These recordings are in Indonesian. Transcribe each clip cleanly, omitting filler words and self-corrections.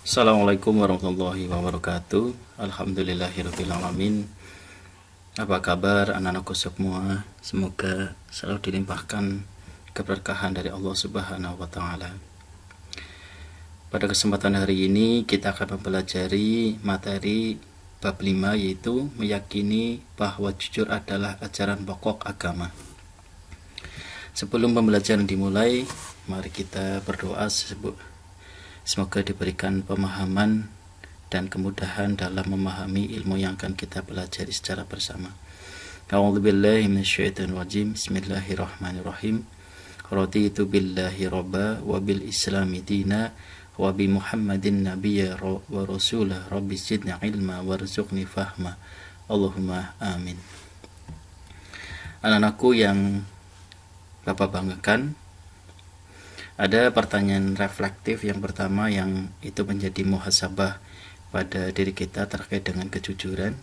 Assalamualaikum warahmatullahi wabarakatuh. Alhamdulillahirabbil alamin. Apa kabar anak-anakku semua? Semoga selalu dilimpahkan keberkahan dari Allah Subhanahu wa taala. Pada kesempatan hari ini kita akan mempelajari materi bab 5, yaitu meyakini bahwa jujur adalah ajaran pokok agama. Sebelum pembelajaran dimulai, mari kita berdoa semoga diberikan pemahaman dan kemudahan dalam memahami ilmu yang akan kita pelajari secara bersama. A'udzubillahi minasyaitonir rajim. Bismillahirrahmanirrahim. Raditu billahi robba wa bil islami dina wa bi Muhammadin nabiyya wa rasulah rabbi zidni ilma warzuqni fahma. Allahumma amin. Anak-anakku yang Bapak banggakan, ada pertanyaan reflektif yang pertama yang itu menjadi muhasabah pada diri kita terkait dengan kejujuran.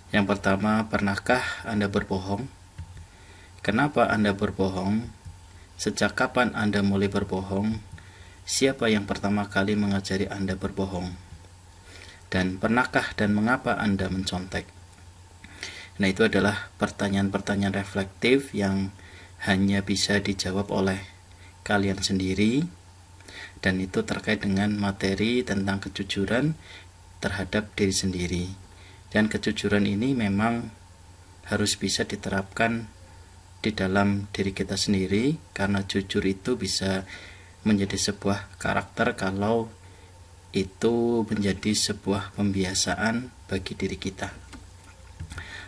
Yang pertama, pernahkah Anda berbohong? Kenapa Anda berbohong? Sejak kapan Anda mulai berbohong? Siapa yang pertama kali mengajari Anda berbohong? Dan pernahkah dan mengapa Anda mencontek? Nah, itu adalah pertanyaan-pertanyaan reflektif yang hanya bisa dijawab oleh kalian sendiri, dan itu terkait dengan materi tentang kejujuran terhadap diri sendiri. Dan kejujuran ini memang harus bisa diterapkan di dalam diri kita sendiri, karena jujur itu bisa menjadi sebuah karakter kalau itu menjadi sebuah pembiasaan bagi diri kita.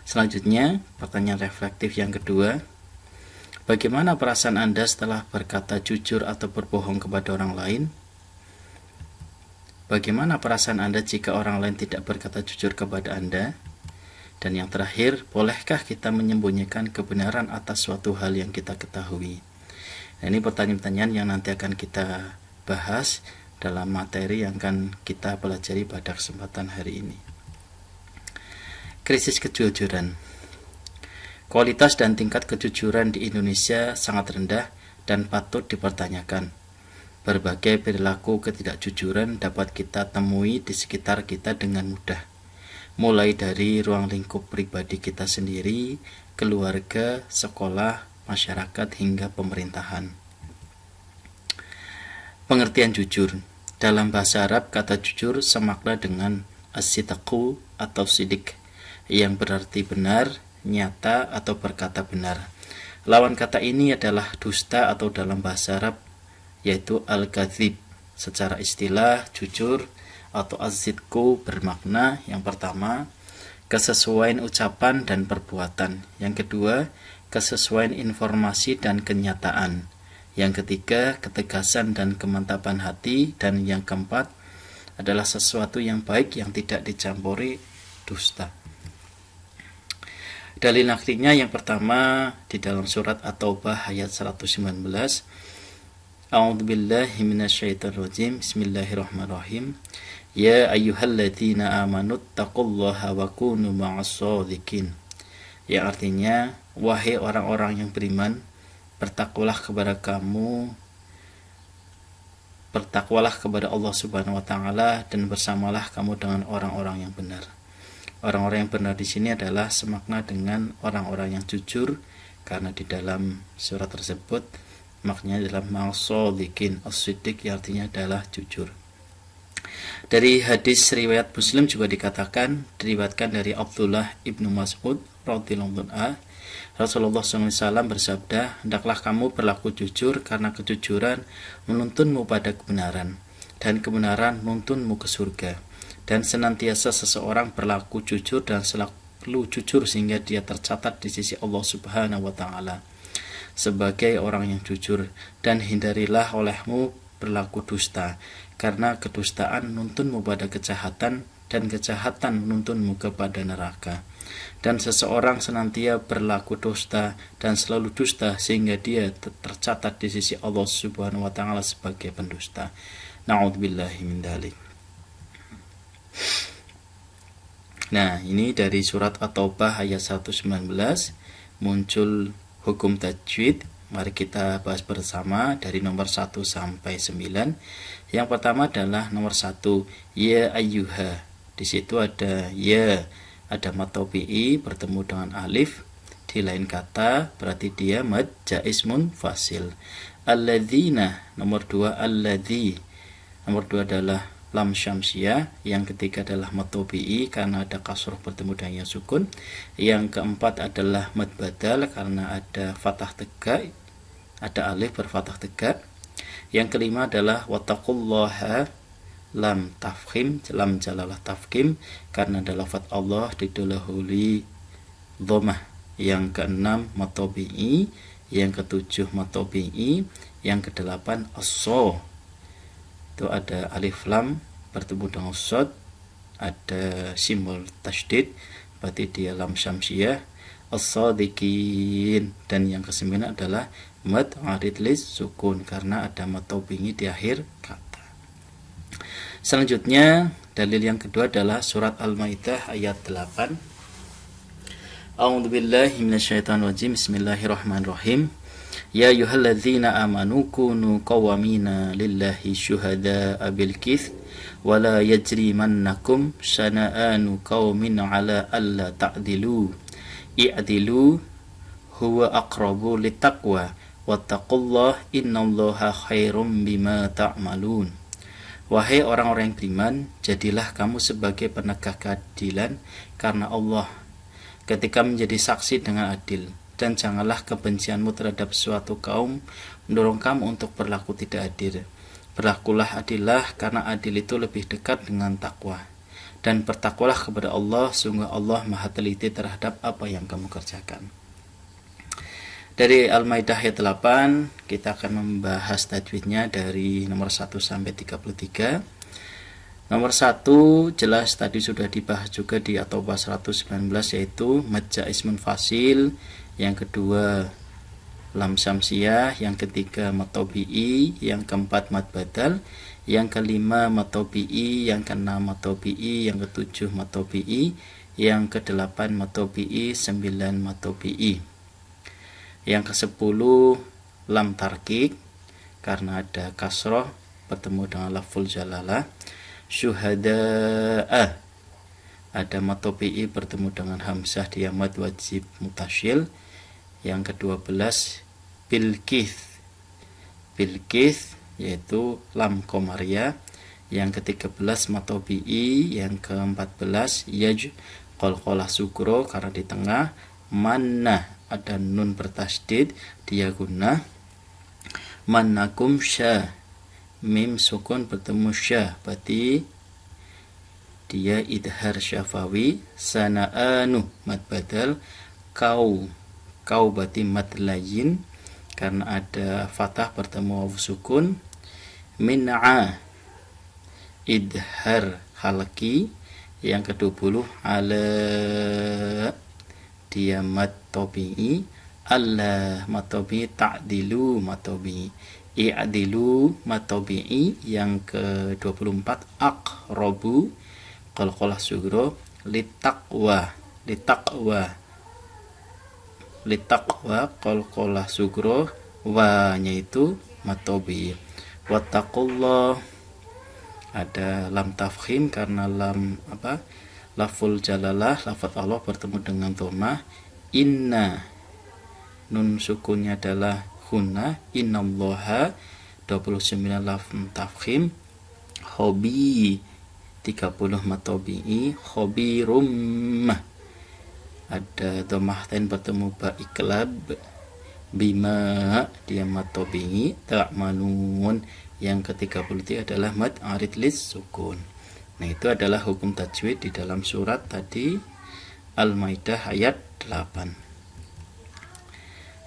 Selanjutnya, pertanyaan reflektif yang kedua, bagaimana perasaan Anda setelah berkata jujur atau berbohong kepada orang lain? Bagaimana perasaan Anda jika orang lain tidak berkata jujur kepada Anda? Dan yang terakhir, bolehkah kita menyembunyikan kebenaran atas suatu hal yang kita ketahui? Nah, ini pertanyaan-pertanyaan yang nanti akan kita bahas dalam materi yang akan kita pelajari pada kesempatan hari ini. Krisis kejujuran. Kualitas dan tingkat kejujuran di Indonesia sangat rendah dan patut dipertanyakan. Berbagai perilaku ketidakjujuran dapat kita temui di sekitar kita dengan mudah, mulai dari ruang lingkup pribadi kita sendiri, keluarga, sekolah, masyarakat, hingga pemerintahan. Pengertian jujur. Dalam bahasa Arab, kata jujur semakna dengan as-sidqu atau sidik, yang berarti benar, nyata, atau berkata benar. Lawan kata ini adalah dusta atau dalam bahasa Arab yaitu al-kadzib. Secara istilah, jujur atau az-sidqu bermakna yang pertama, kesesuaian ucapan dan perbuatan. Yang kedua, kesesuaian informasi dan kenyataan. Yang ketiga, ketegasan dan kemantapan hati. Dan yang keempat adalah sesuatu yang baik yang tidak dicampuri dusta. Dalil naklinya yang pertama di dalam surat At-Taubah ayat 119. A'udzubillahi minasyaitonirrajim. Bismillahirrahmanirrahim. Ya ayyuhalladzina amanu taqullaha wa kunu ma'as-shadiqin. Yang artinya, wahai orang-orang yang beriman, bertakwalah kepada Allah Subhanahu wa taala dan bersamalah kamu dengan orang-orang yang benar. Orang-orang yang benar di sini adalah semakna dengan orang-orang yang jujur, karena di dalam surat tersebut maknanya adalah ma'as-shadiqin. As-siddiq artinya adalah jujur. Dari hadis riwayat Muslim juga diriwayatkan dari Abdullah ibnu Mas'ud radhiyallahu anhu, Rasulullah SAW bersabda, hendaklah kamu berlaku jujur, karena kejujuran menuntunmu pada kebenaran, dan kebenaran menuntunmu ke surga. Dan senantiasa seseorang berlaku jujur dan selalu jujur sehingga dia tercatat di sisi Allah Subhanahu wa taala sebagai orang yang jujur. Dan hindarilah olehmu berlaku dusta, karena kedustaan menuntunmu pada kejahatan, dan kejahatan menuntunmu kepada neraka. Dan seseorang senantiasa berlaku dusta dan selalu dusta sehingga dia tercatat di sisi Allah Subhanahu wa taala sebagai pendusta. Na'udzubillahi min dzalik. Nah, ini dari surat At-Taubah ayat 119 muncul hukum tajwid, Mari kita bahas bersama dari nomor 1 sampai 9. Yang pertama adalah nomor 1, ya ayyuha. Di situ ada ya, ada mad tabi'i bertemu dengan alif. Di lain kata berarti dia mad jaiz munfasil. Alladzina, nomor 2 alladzi. Nomor 2 adalah lam syamsiyah. Yang ketiga adalah mad tabi'i karena ada kasroh bertemu dengan yang sukun. Yang keempat adalah mad badal karena ada fathah tegak, ada alif berfathah tegak. Yang kelima adalah wattaqullaha, lam tafkhim, lam jalalah tafkhim karena ada lafaz Allah didahului dhammah. Yang keenam mad tabi'i, yang ketujuh mad tabi'i, yang kedelapan as-so. Itu ada alif lam bertemu dengan shad, ada simbol tasydid, berarti dia lam syamsiyah, as-sadiqin. Dan yang kesembilan adalah mad arid lis sukun karena ada mad tabi'i di akhir kata. Selanjutnya dalil yang kedua adalah surat Al-Maidah ayat 8. A'udzubillahi minasyaitonirrajim. Bismillahirrahmanirrahim. Ya ayyuhalladzina amanu kunu qawwamina lillahi syuhada'a bil qist wa la yajrimannakum shana'anu qaumin 'ala alla ta'dilu i'dilu huwa aqrabu littaqwa wattaqullaha innallaha khairum bima ta'malun. Wahai orang-orang yang beriman, jadilah kamu sebagai penegak keadilan karena Allah ketika menjadi saksi dengan adil. Dan janganlah kebencianmu terhadap suatu kaum mendorong kamu untuk berlaku tidak adil. Berlakulah adillah karena adil itu lebih dekat dengan takwa. Dan bertakwalah kepada Allah, sungguh Allah maha teliti terhadap apa yang kamu kerjakan. Dari Al-Maidah ayat 8 kita akan membahas tajwidnya dari nomor 1 sampai 33. Nomor 1 jelas tadi sudah dibahas juga di At-Taubah 119, yaitu mad jaiz munfasil. Yang kedua lam syamsiyah, yang ketiga mad tabi'i, yang keempat mad badal, yang kelima mad tabi'i, yang keenam mad tabi'i, yang ketujuh mad tabi'i, yang kedelapan mad tabi'i, 9 mad tabi'i. Yang ke-10 lam tarkik karena ada kasroh bertemu dengan lafzul jalalah. Syuhada'a ada mad tabi'i bertemu dengan hamzah, dia mad wajib mutasyil. Yang ke-12 bilqis, bilqis yaitu lam qamariyah. Yang ke-13 mad tabi'i. Yang ke-14 yaj qalqalah sugro karena di tengah. Manna ada nun bertasydid, dia gunnah. Mannakum sya, mim sukun bertemu syah, berarti dia idhar syafawi. Sana'anu mad badal. Kau berarti mad layyin karena ada fathah bertemu waw sukun. Min'a idhar halki. Yang ke-20 ala, dia mad tabi'i. Allah mad tabi'i, ta'dilu mad tabi'i, i'dilu mad tabi'i. Yang ke-24 aqrabu qalqalah sugro, litaqwa, litaqwa qalqalah sugro, wa nya itu mad tabi'i. Wattaqullah ada lam tafkhim karena lam lafzul jalalah, lafaz Allah bertemu dengan dhammah. Inna nun sukunnya adalah hunna. Innallaha 29 lam tafkhim. Hobi 30 mad tabi'i. Khobirum ada dhammah tain bertemu ba iklab. Bima dia mad tabi'i. Ta'malun yang ke-33 adalah mad arid lis sukun. Nah, itu adalah hukum tajwid di dalam surat tadi Al-Maidah ayat 8.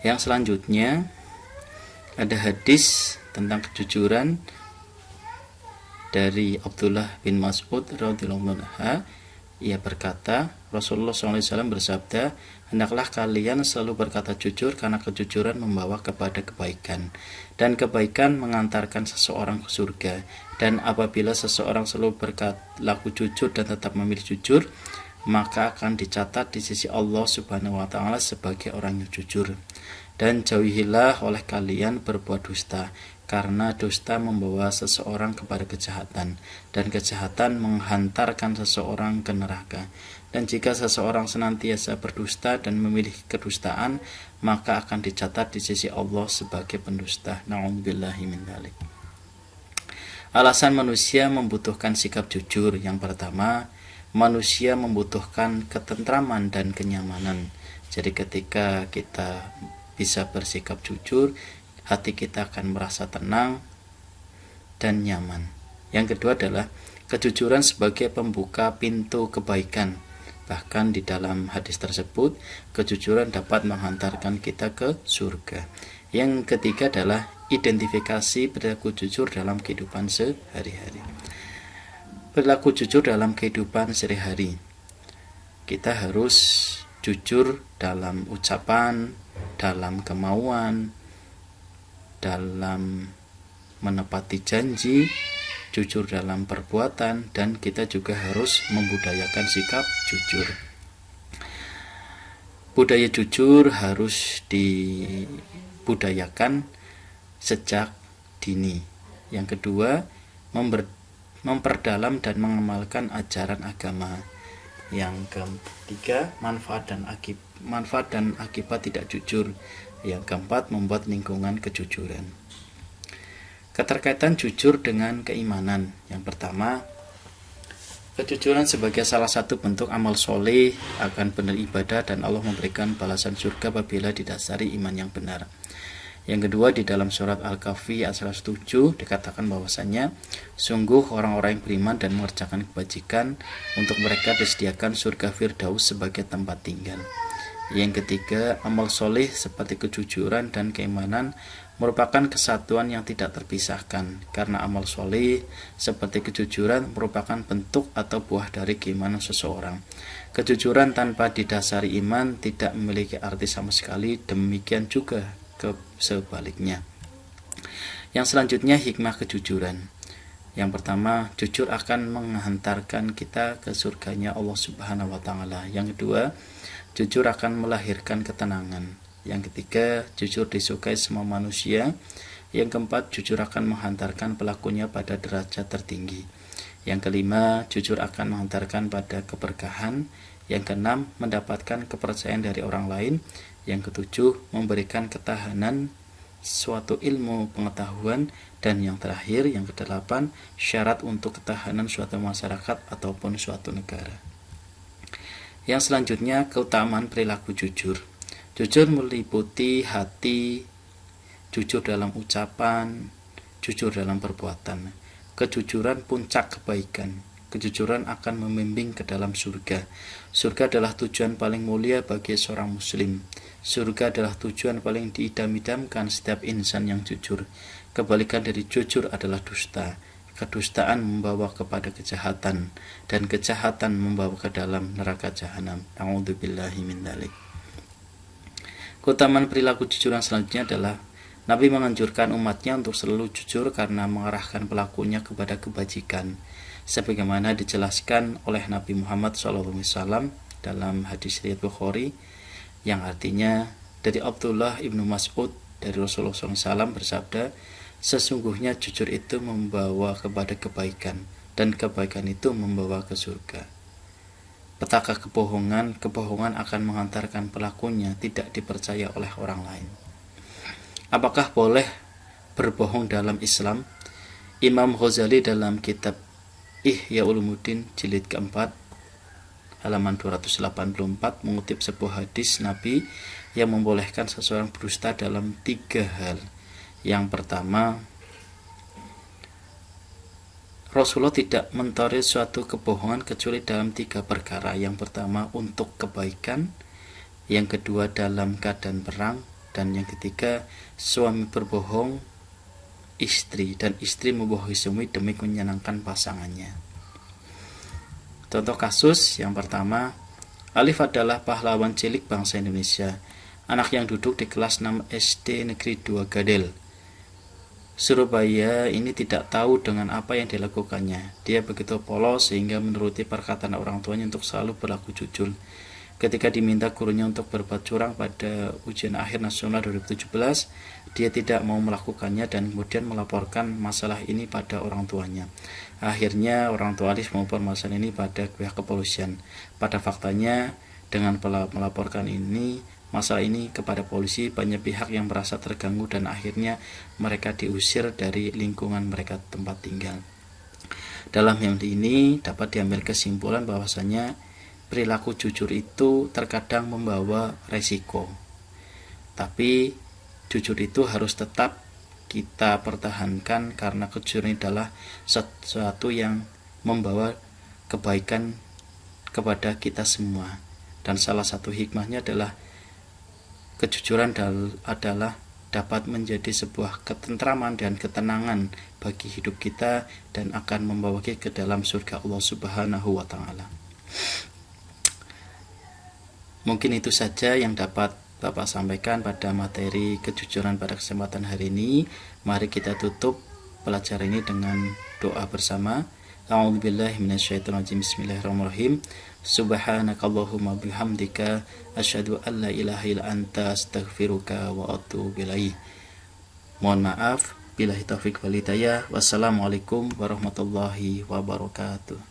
Yang selanjutnya ada hadis tentang kejujuran dari Abdullah bin Mas'ud radhiyallahu anhu. Ia berkata, Rasulullah SAW bersabda, hendaklah kalian selalu berkata jujur karena kejujuran membawa kepada kebaikan dan kebaikan mengantarkan seseorang ke surga. Dan apabila seseorang selalu berlaku jujur dan tetap memilih jujur, maka akan dicatat di sisi Allah Subhanahu wa taala sebagai orang yang jujur. Dan jauhilah oleh kalian berbuat dusta, karena dusta membawa seseorang kepada kejahatan, dan kejahatan menghantarkan seseorang ke neraka. Dan jika seseorang senantiasa berdusta dan memilih kedustaan, maka akan dicatat di sisi Allah sebagai pendusta. Na'udzubillahi min dzalik. Alasan manusia membutuhkan sikap jujur. Yang pertama, manusia membutuhkan ketentraman dan kenyamanan. Jadi ketika kita bisa bersikap jujur, hati kita akan merasa tenang dan nyaman. Yang kedua adalah kejujuran sebagai pembuka pintu kebaikan. Bahkan di dalam hadis tersebut, kejujuran dapat menghantarkan kita ke surga. Yang ketiga adalah identifikasi perilaku jujur dalam kehidupan sehari-hari. Perilaku jujur dalam kehidupan sehari-hari. Kita harus jujur dalam ucapan, dalam kemauan, dalam menepati janji, jujur dalam perbuatan, dan kita juga harus membudayakan sikap jujur. Budaya jujur harus dibudayakan sejak dini. Yang kedua, memperdalam dan mengamalkan ajaran agama. Yang ketiga, manfaat dan akibat tidak jujur. Yang keempat, membuat lingkungan kejujuran. Keterkaitan jujur dengan keimanan. Yang pertama, kejujuran sebagai salah satu bentuk amal soleh akan benar ibadah, dan Allah memberikan balasan surga apabila didasari iman yang benar. Yang kedua, di dalam surat Al-Kahfi ayat 107 dikatakan bahwasannya sungguh orang-orang yang beriman dan mengerjakan kebajikan, untuk mereka disediakan surga Firdaus sebagai tempat tinggal. Yang ketiga, amal soleh seperti kejujuran dan keimanan merupakan kesatuan yang tidak terpisahkan, karena amal soleh seperti kejujuran merupakan bentuk atau buah dari keimanan seseorang. Kejujuran tanpa didasari iman tidak memiliki arti sama sekali, demikian juga sebaliknya. Yang selanjutnya, hikmah kejujuran. Yang pertama, jujur akan menghantarkan kita ke surganya Allah Subhanahu wa taala. Yang kedua, jujur akan melahirkan ketenangan. Yang ketiga, jujur disukai semua manusia. Yang keempat, jujur akan menghantarkan pelakunya pada derajat tertinggi. Yang kelima, jujur akan menghantarkan pada keberkahan. Yang keenam, mendapatkan kepercayaan dari orang lain. Yang ketujuh, memberikan ketahanan suatu ilmu pengetahuan. Dan yang terakhir, yang kedelapan, syarat untuk ketahanan suatu masyarakat ataupun suatu negara. Yang selanjutnya, keutamaan perilaku jujur. Jujur meliputi hati, jujur dalam ucapan, jujur dalam perbuatan. Kejujuran puncak kebaikan. Kejujuran akan membimbing ke dalam surga. Surga adalah tujuan paling mulia bagi seorang muslim. Surga adalah tujuan paling diidam-idamkan setiap insan yang jujur. Kebalikan dari jujur adalah dusta. Kedustaan membawa kepada kejahatan, dan kejahatan membawa ke dalam neraka jahanam. A'udzubillahi min dzalik. Keutamaan perilaku jujur yang selanjutnya adalah Nabi menganjurkan umatnya untuk selalu jujur karena mengarahkan pelakunya kepada kebajikan, sebagaimana dijelaskan oleh Nabi Muhammad SAW dalam hadis riwayat Bukhari, yang artinya dari Abdullah ibnu Mas'ud dari Rasulullah SAW bersabda, sesungguhnya jujur itu membawa kepada kebaikan, dan kebaikan itu membawa ke surga. Petaka kebohongan akan menghantarkan pelakunya tidak dipercaya oleh orang lain. Apakah boleh berbohong dalam Islam? Imam Ghazali dalam kitab Ihya Ulumuddin jilid keempat halaman 284 mengutip sebuah hadis Nabi yang membolehkan seseorang berdusta dalam 3 hal. Yang pertama, Rasulullah tidak mentolerir suatu kebohongan kecuali dalam 3 perkara. Yang pertama, untuk kebaikan. Yang kedua, dalam keadaan perang. Dan yang ketiga, suami berbohong istri, dan istri membohongi suami demi menyenangkan pasangannya. Contoh kasus yang pertama, Alif adalah pahlawan cilik bangsa Indonesia, anak yang duduk di kelas 6 SD Negeri 2 Gadel. Surabaya ini tidak tahu dengan apa yang dilakukannya. Dia begitu polos sehingga menuruti perkataan orang tuanya untuk selalu berlaku jujur. Ketika diminta gurunya untuk berbuat curang pada ujian akhir nasional 2017, dia tidak mau melakukannya dan kemudian melaporkan masalah ini pada orang tuanya. Akhirnya orang tua Alis melapor masalah ini pada pihak kepolisian. Pada faktanya, dengan melaporkan masalah ini kepada polisi, banyak pihak yang merasa terganggu dan akhirnya mereka diusir dari lingkungan mereka tempat tinggal. Dalam hal ini dapat diambil kesimpulan bahwasanya perilaku jujur itu terkadang membawa resiko. Tapi jujur itu harus tetap kita pertahankan karena kejujuran adalah sesuatu yang membawa kebaikan kepada kita semua. Dan salah satu hikmahnya adalah kejujuran adalah dapat menjadi sebuah ketentraman dan ketenangan bagi hidup kita dan akan membawa kita ke dalam surga Allah Subhanahu wa taala. Mungkin itu saja yang dapat Bapak sampaikan pada materi kejujuran pada kesempatan hari ini. Mari kita tutup pelajaran ini dengan doa bersama. A'udzubillahi minasyaitonirrajim. Bismillahirrahmanirrahim. Subhanakallahumma bihamdika asyhadu an la ilaha illa anta astaghfiruka wa atubu ilaik. Mohon maaf, billahi taufik wal hidayah. Wassalamualaikum warahmatullahi wabarakatuh.